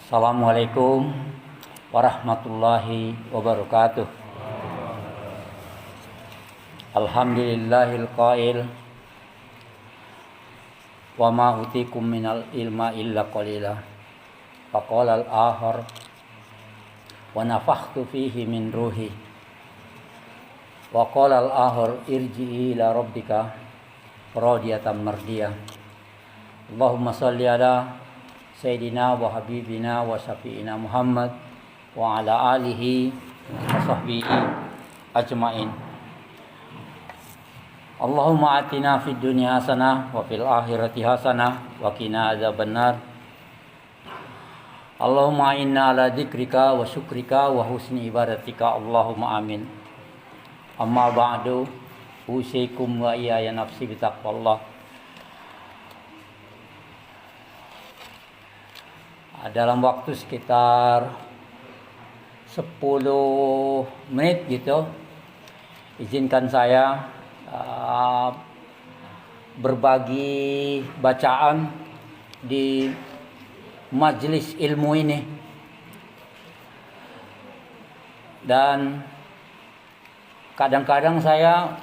Assalamualaikum warahmatullahi wabarakatuh. Alhamdulillahil qail wa ma utikum minal ilma illa qalila. Faqala al-akhar wa nafakhtu fihi min ruhi. Wa qala al-akhar irji'i ila rabbika radiyatan mardiyah. Allahumma shalli ala Sayyidina wa Habibina wa Syafi'ina Muhammad wa ala alihi wa sahbihi ajma'in. Allahumma atina fid dunya hasanah wa fil akhirati hasanah wa qina adzabannar. Allahumma inna ala dzikrika wa syukrika wa husni ibadatika. Allahumma amin. Amma ba'du, usikum wa iyaya nafsi bitaqwallah. Dalam waktu sekitar 10 menit gitu, izinkan saya berbagi bacaan di majelis ilmu ini. Dan kadang-kadang saya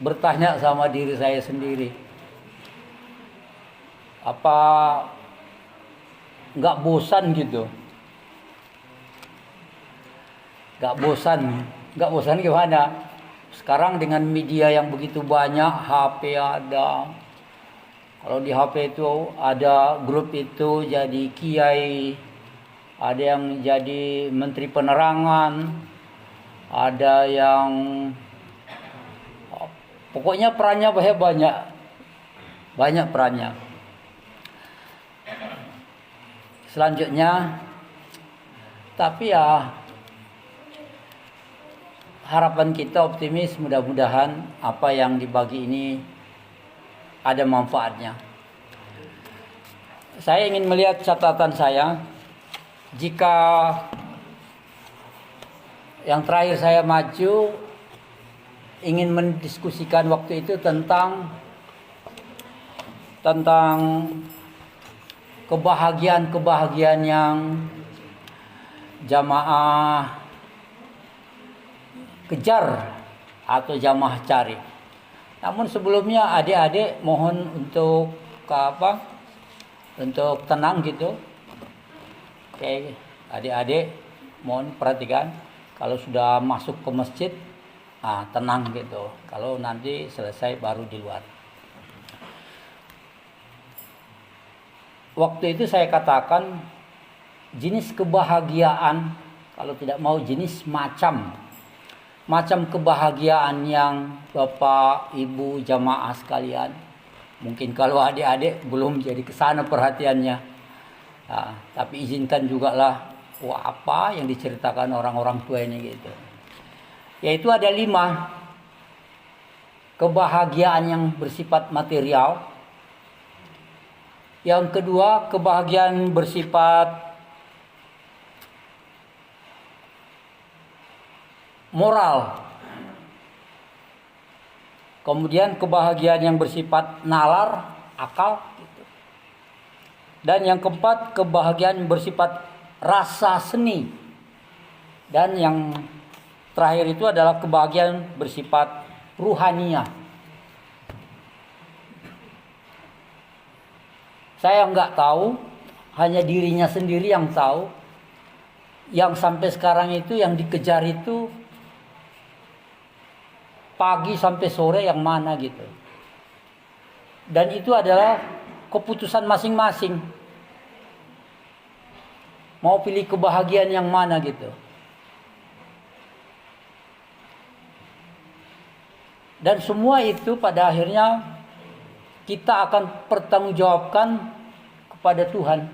bertanya sama diri saya sendiri, apa nggak bosan gitu? Nggak bosan gimana? Sekarang dengan media yang begitu banyak, HP ada. Kalau di HP itu ada grup itu jadi kiai, ada yang jadi menteri penerangan, ada yang pokoknya perannya banyak perannya. Selanjutnya, tapi ya harapan kita optimis, mudah-mudahan apa yang dibagi ini ada manfaatnya. Saya ingin melihat catatan saya. Jika yang terakhir saya maju ingin mendiskusikan waktu itu tentang kebahagiaan yang jamaah kejar atau jamaah cari. Namun sebelumnya adik-adik mohon untuk untuk tenang gitu. Oke, adik-adik mohon perhatikan, kalau sudah masuk ke masjid tenang gitu. Kalau nanti selesai baru di luar. Waktu itu saya katakan jenis kebahagiaan, kalau tidak mau jenis macam kebahagiaan yang Bapak Ibu jamaah sekalian, mungkin kalau adik-adik belum jadi kesana perhatiannya, tapi izinkan juga lah apa yang diceritakan orang-orang tua ini gitu. Yaitu ada 5 kebahagiaan yang bersifat material. Yang kedua, kebahagiaan bersifat moral. Kemudian kebahagiaan yang bersifat nalar, akal. Dan yang keempat, kebahagiaan bersifat rasa seni. Dan yang terakhir itu adalah kebahagiaan bersifat ruhaniyah. Saya nggak tahu, hanya dirinya sendiri yang tahu. Yang sampai sekarang itu yang dikejar itu pagi sampai sore yang mana gitu. Dan itu adalah keputusan masing-masing. Mau pilih kebahagiaan yang mana gitu. Dan semua itu pada akhirnya kita akan pertanggungjawabkan kepada Tuhan.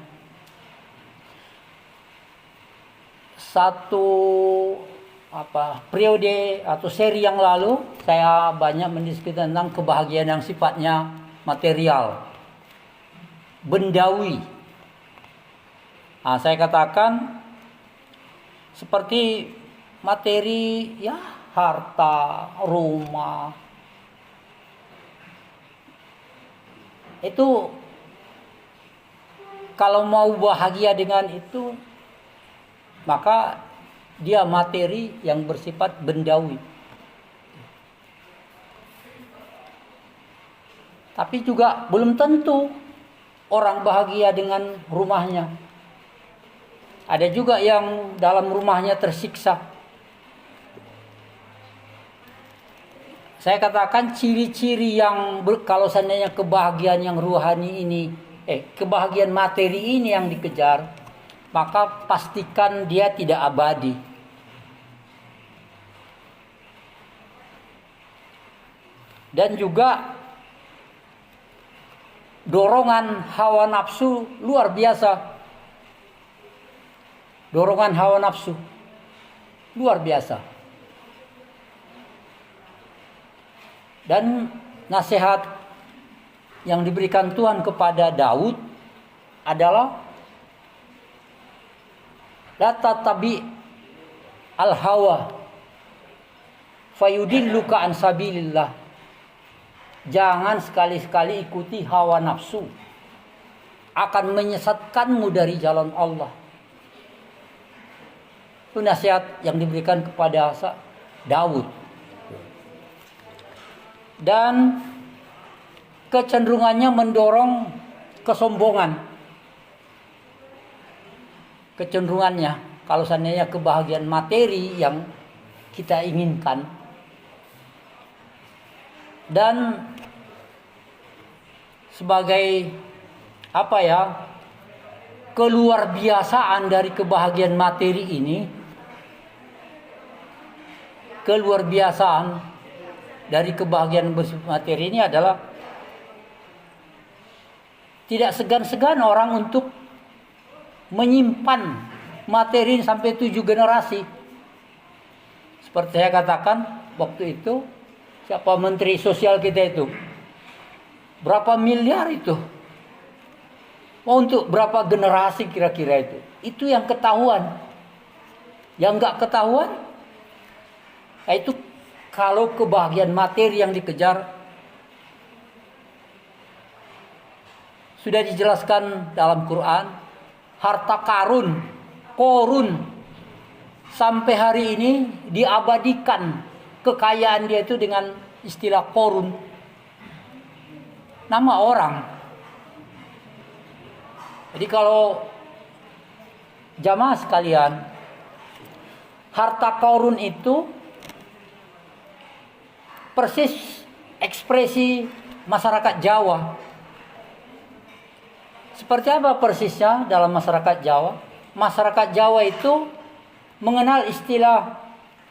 Satu periode atau seri yang lalu saya banyak mendiskusikan tentang kebahagiaan yang sifatnya material, bendawi. Saya katakan seperti materi ya, harta, rumah, itu kalau mau bahagia dengan itu, maka dia materi yang bersifat bendawi. Tapi juga belum tentu orang bahagia dengan rumahnya. Ada juga yang dalam rumahnya tersiksa. Saya katakan ciri-ciri yang kalau seandainya kebahagiaan yang ruhani ini, kebahagiaan materi ini yang dikejar, maka pastikan dia tidak abadi. Dan juga dorongan hawa nafsu luar biasa. Dorongan hawa nafsu luar biasa. Dan nasihat yang diberikan Tuhan kepada Daud adalah la tatabi al hawa fayudilluka an sabilillah. Jangan sekali-sekali ikuti hawa nafsu, akan menyesatkanmu dari jalan Allah. Itu nasihat yang diberikan kepada Daud. Dan kecenderungannya mendorong kesombongan. Kecenderungannya, kalau seandainya kebahagiaan materi yang kita inginkan, dan sebagai keluar biasaan dari kebahagiaan materi ini, keluar biasaan dari kebahagiaan bersifat materi ini adalah tidak segan-segan orang untuk menyimpan materi sampai 7 generasi. Seperti saya katakan waktu itu, siapa menteri sosial kita itu, berapa miliar itu, untuk berapa generasi kira-kira itu. Itu yang ketahuan. Yang nggak ketahuan, itu kalau kebahagiaan materi yang dikejar, sudah dijelaskan dalam Quran, harta karun, korun, sampai hari ini diabadikan kekayaan dia itu dengan istilah korun. Nama orang. Jadi kalau jamaah sekalian, harta korun itu persis ekspresi masyarakat Jawa. Seperti apa persisnya dalam masyarakat Jawa? Masyarakat Jawa itu mengenal istilah,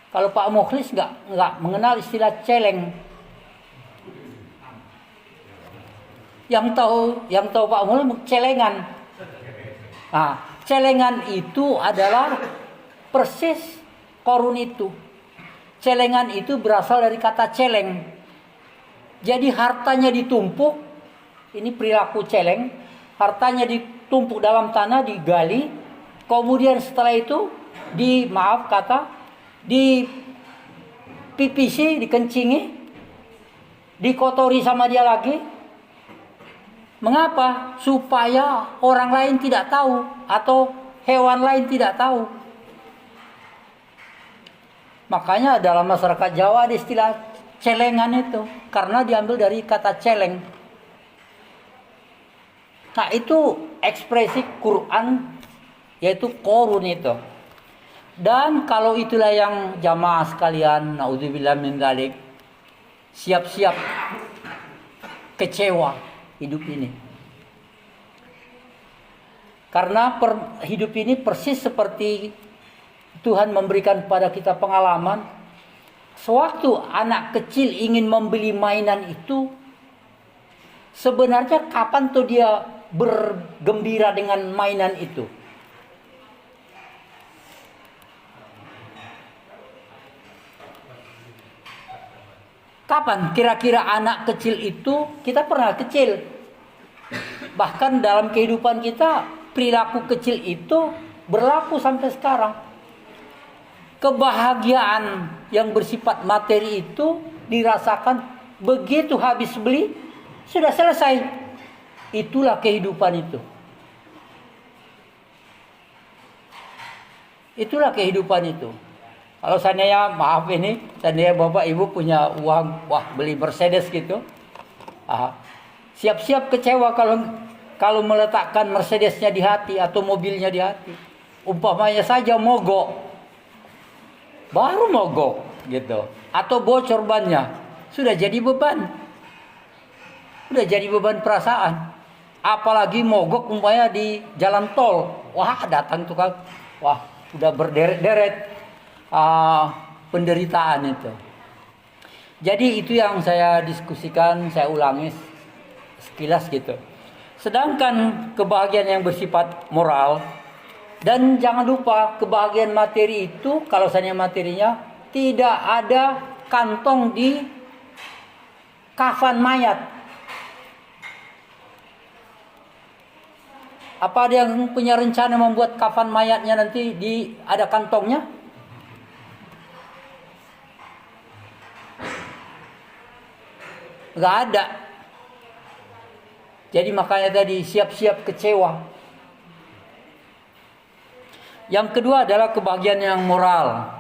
kalau Pak Mukhlis nggak mengenal istilah celeng. Yang tahu Pak Mukhlis celengan. Nah, celengan itu adalah persis korun itu. Celengan itu berasal dari kata celeng. Jadi hartanya ditumpuk, ini perilaku celeng, hartanya ditumpuk dalam tanah, digali, kemudian setelah itu dipipisi, dikencingi, dikotori sama dia lagi. Mengapa? Supaya orang lain tidak tahu atau hewan lain tidak tahu. Makanya dalam masyarakat Jawa ada istilah celengan itu, karena diambil dari kata celeng. Nah, itu ekspresi Quran, yaitu korun itu. Dan kalau itulah yang jamaah sekalian, naudzubillah min dzalik, siap-siap kecewa hidup ini. Karena hidup ini persis seperti Tuhan memberikan kepada kita pengalaman. Sewaktu anak kecil ingin membeli mainan itu, sebenarnya kapan tuh dia bergembira dengan mainan itu? Kapan kira-kira anak kecil itu? Kita pernah kecil. Bahkan dalam kehidupan kita, perilaku kecil itu berlaku sampai sekarang. Kebahagiaan yang bersifat materi itu dirasakan begitu habis beli, sudah selesai. Itulah kehidupan itu. Itulah kehidupan itu. Kalau seandainya, maaf ini, seandainya Bapak Ibu punya uang, wah beli Mercedes gitu, siap-siap kecewa kalau meletakkan Mercedesnya di hati atau mobilnya di hati. Umpamanya saja mogok, baru mogok gitu, atau bocor bannya, sudah jadi beban, perasaan. Apalagi mogok umpamanya di jalan tol, wah datang tukang, wah udah berderet-deret penderitaan itu. Jadi itu yang saya diskusikan, saya ulangi sekilas gitu. Sedangkan kebahagiaan yang bersifat moral, dan jangan lupa kebahagiaan materi itu, kalau seandainya materinya tidak ada kantong di kafan mayat. Apa ada yang punya rencana membuat kafan mayatnya nanti ada kantongnya? Nggak ada. Jadi makanya tadi siap-siap kecewa. Yang kedua adalah kebahagiaan yang moral.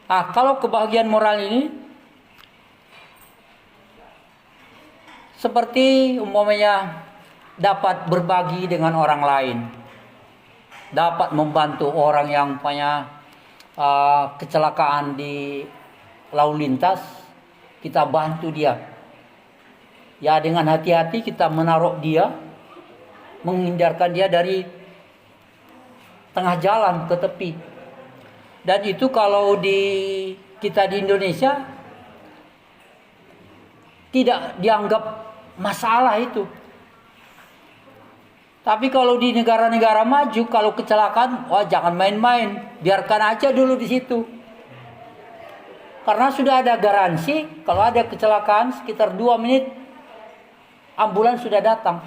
Kalau kebahagiaan moral ini seperti umpamanya dapat berbagi dengan orang lain, dapat membantu orang yang punya kecelakaan di lalu lintas, kita bantu dia. Ya dengan hati-hati kita menaruh dia, menghindarkan dia dari tengah jalan ke tepi. Dan itu kalau kita di Indonesia tidak dianggap masalah itu. Tapi kalau di negara-negara maju, kalau kecelakaan, wah jangan main-main, biarkan aja dulu di situ. Karena sudah ada garansi, kalau ada kecelakaan sekitar 2 menit, ambulans sudah datang.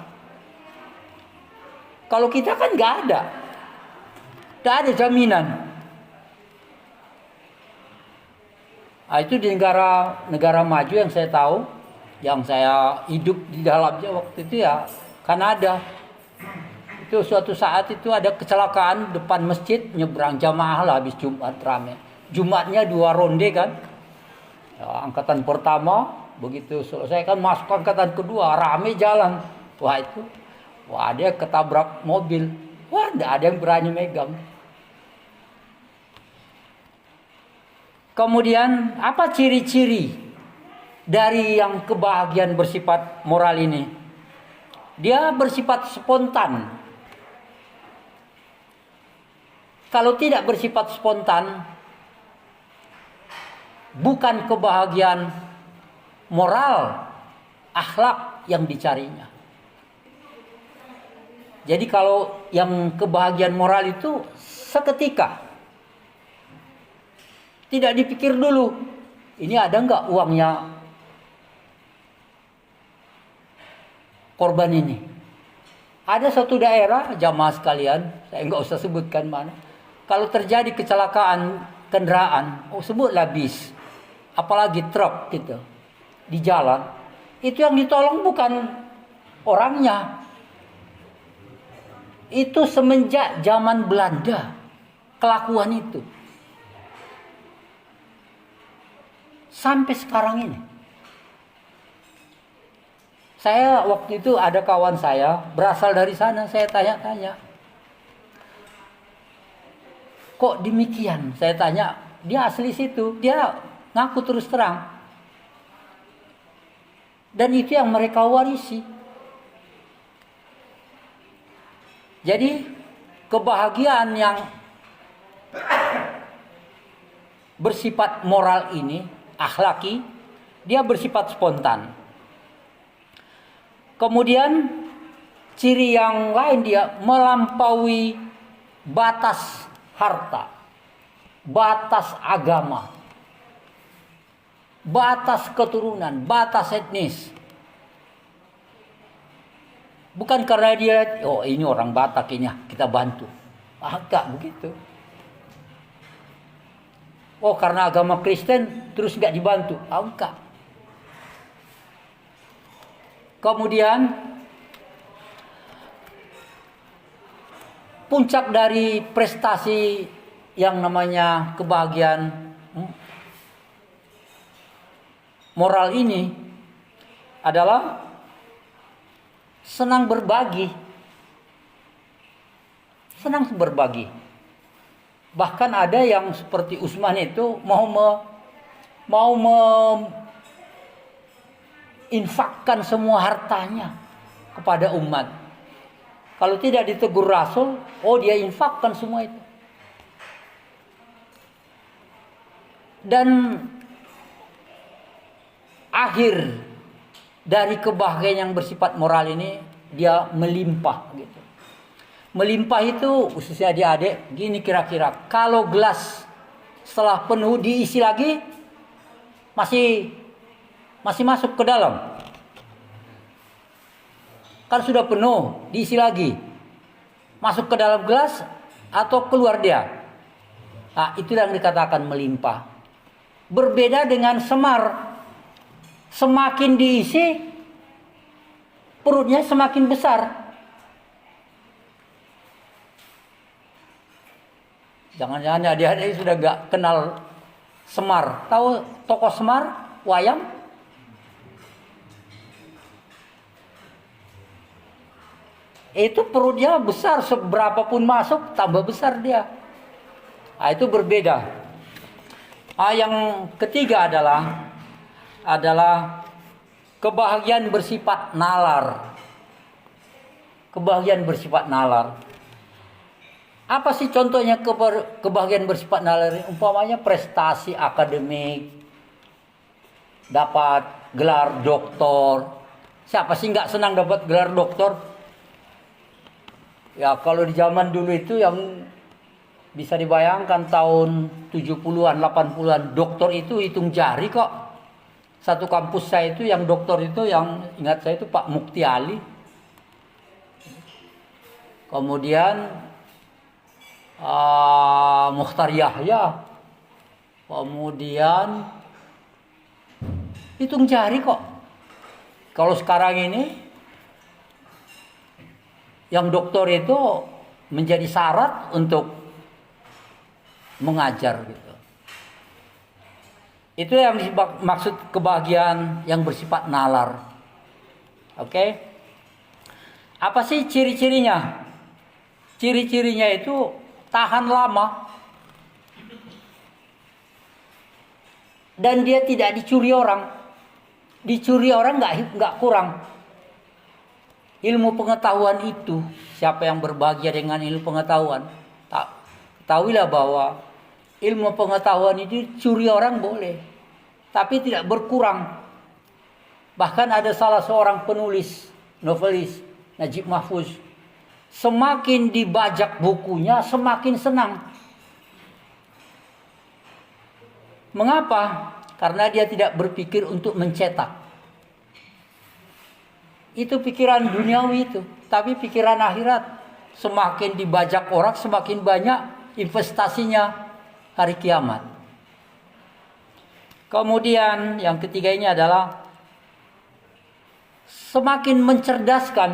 Kalau kita kan nggak ada jaminan. Itu di negara maju yang saya tahu, yang saya hidup di dalamnya waktu itu ya Kanada. Itu suatu saat itu ada kecelakaan depan masjid, nyebrang jamaah lah habis Jumat rame. Jumatnya 2 ronde kan. Ya, angkatan pertama begitu selesai kan masuk angkatan kedua, rame jalan. Wah dia ketabrak mobil. Wah tidak ada yang berani megang. Kemudian apa ciri-ciri dari yang kebahagiaan bersifat moral ini? Dia bersifat spontan. Kalau tidak bersifat spontan, bukan kebahagiaan moral, akhlak yang dicarinya. Jadi kalau yang kebahagiaan moral itu seketika, tidak dipikir dulu, ini ada nggak uangnya korban ini. Ada satu daerah, jamaah sekalian, saya nggak usah sebutkan mana. Kalau terjadi kecelakaan kendaraan, sebutlah bis, apalagi truk gitu, di jalan, itu yang ditolong bukan orangnya. Itu semenjak zaman Belanda kelakuan itu sampai sekarang ini. Saya waktu itu ada kawan saya berasal dari sana, saya tanya-tanya, kok demikian? Saya tanya, dia asli situ, dia ngaku terus terang. Dan itu yang mereka warisi. Jadi kebahagiaan yang bersifat moral ini, akhlaki, dia bersifat spontan. Kemudian ciri yang lain, dia melampaui batas harta, batas agama, batas keturunan, batas etnis. Bukan karena dia, ini orang Batak ini, kita bantu. Enggak begitu. Karena agama Kristen terus enggak dibantu. Enggak. Kemudian puncak dari prestasi yang namanya kebahagiaan moral ini adalah senang berbagi. Senang berbagi. Bahkan ada yang seperti Utsman itu mau menginfakkan semua hartanya kepada umat. Kalau tidak ditegur Rasul, dia infakkan semua itu. Dan akhir dari kebahagiaan yang bersifat moral ini, dia melimpah gitu. Melimpah itu khususnya adik-adik, gini kira-kira, kalau gelas setelah penuh diisi lagi, masih masuk ke dalam. Kan sudah penuh, diisi lagi. Masuk ke dalam gelas atau keluar dia. Nah, itulah yang dikatakan melimpah. Berbeda dengan semar. Semakin diisi, perutnya semakin besar. Jangan-jangan adik-adik sudah gak kenal semar. Tahu tokoh semar? Wayang? Itu perutnya besar. Seberapapun masuk, tambah besar dia. Nah, itu berbeda. Yang ketiga adalah kebahagiaan bersifat nalar. Kebahagiaan bersifat nalar. Apa sih contohnya kebahagiaan bersifat nalar? Umpamanya prestasi akademik, dapat gelar doktor. Siapa sih nggak senang dapat gelar doktor? Ya kalau di zaman dulu itu yang bisa dibayangkan tahun 70-an, 80-an, doktor itu hitung jari kok. Satu kampus saya itu yang doktor itu, yang ingat saya itu Pak Mukti Ali. Kemudian Mukhtar Yahya, kemudian hitung jari kok. Kalau sekarang ini yang doktor itu menjadi syarat untuk mengajar gitu. Itu yang dimaksud kebahagiaan yang bersifat nalar. Oke? Apa sih ciri-cirinya? Ciri-cirinya itu tahan lama. Dan dia tidak dicuri orang. Dicuri orang nggak kurang. Ilmu pengetahuan itu, siapa yang berbahagia dengan ilmu pengetahuan, ketahuilah bahwa ilmu pengetahuan itu curi orang boleh, tapi tidak berkurang. Bahkan ada salah seorang penulis, novelis, Najib Mahfuz, semakin dibajak bukunya, semakin senang. Mengapa? Karena dia tidak berpikir untuk mencetak. Itu pikiran duniawi itu. Tapi pikiran akhirat. Semakin dibajak orang, semakin banyak investasinya hari kiamat. Kemudian yang ketiga ini adalah semakin mencerdaskan.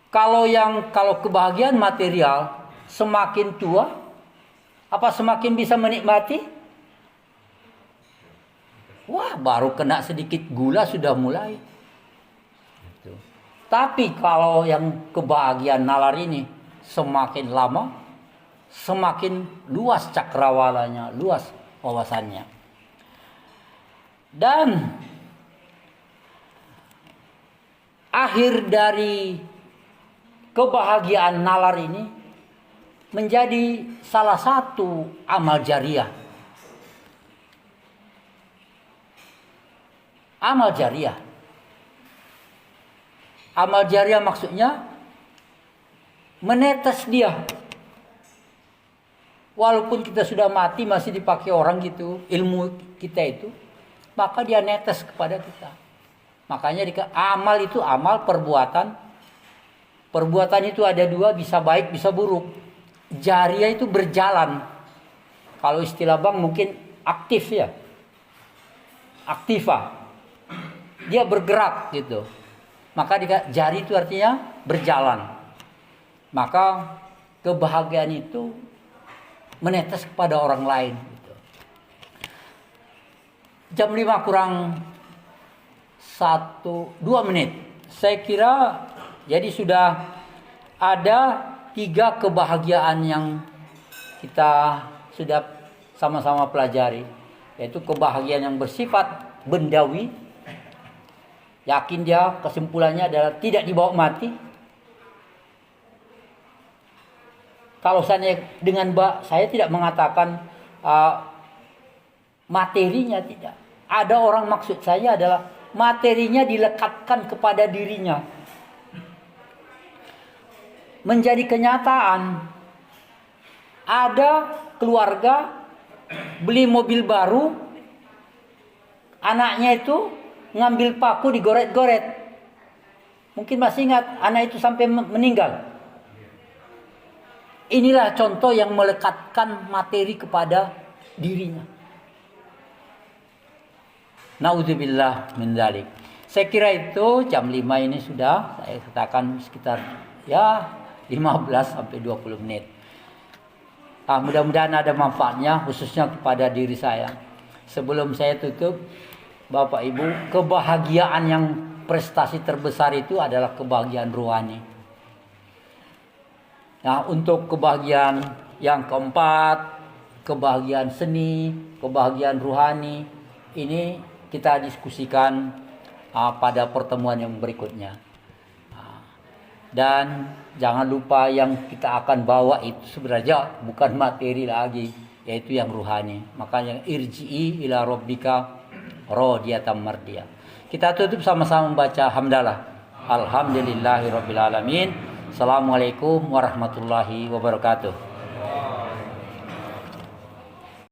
Kalau kebahagiaan material semakin tua, apa semakin bisa menikmati? Wah, baru kena sedikit gula sudah mulai. Tapi kalau yang kebahagiaan nalar ini semakin lama, semakin luas cakrawalanya, luas wawasannya. Dan akhir dari kebahagiaan nalar ini menjadi salah satu amal jariah. Amal jariah. Amal jariah maksudnya menetes dia. Walaupun kita sudah mati masih dipakai orang gitu, ilmu kita itu, maka dia netes kepada kita. Makanya amal itu amal perbuatan. Perbuatan itu ada dua, bisa baik bisa buruk. Jariah itu berjalan. Kalau istilah bang mungkin aktif ya. Aktiva. Dia bergerak gitu. Maka jari itu artinya berjalan. Maka kebahagiaan itu menetes kepada orang lain. Jam 5 kurang 2 menit. Saya kira jadi sudah ada 3 kebahagiaan yang kita sudah sama-sama pelajari. Yaitu kebahagiaan yang bersifat bendawi. Yakin dia kesimpulannya adalah tidak dibawa mati. Kalau saya tidak mengatakan materinya tidak. Ada orang maksud saya adalah materinya dilekatkan kepada dirinya. Menjadi kenyataan. Ada keluarga beli mobil baru, anaknya itu ngambil paku digoret-goret. Mungkin masih ingat anak itu sampai meninggal. Inilah contoh yang melekatkan materi kepada dirinya. Naudzubillah min dzalik. Saya kira itu jam 5 ini sudah saya katakan sekitar 15 sampai 20 menit. Mudah-mudahan ada manfaatnya khususnya kepada diri saya. Sebelum saya tutup, Bapak Ibu, kebahagiaan yang prestasi terbesar itu adalah kebahagiaan rohani. Nah, untuk kebahagiaan yang keempat, kebahagiaan seni, kebahagiaan rohani, ini kita diskusikan pada pertemuan yang berikutnya. Dan jangan lupa yang kita akan bawa itu sebenarnya bukan materi lagi, yaitu yang rohani. Makanya irji'i ila rabbika radiyatan mardiyah. Kita tutup sama-sama membaca hamdalah. Alhamdulillahirabbil alamin. Assalamualaikum warahmatullahi wabarakatuh.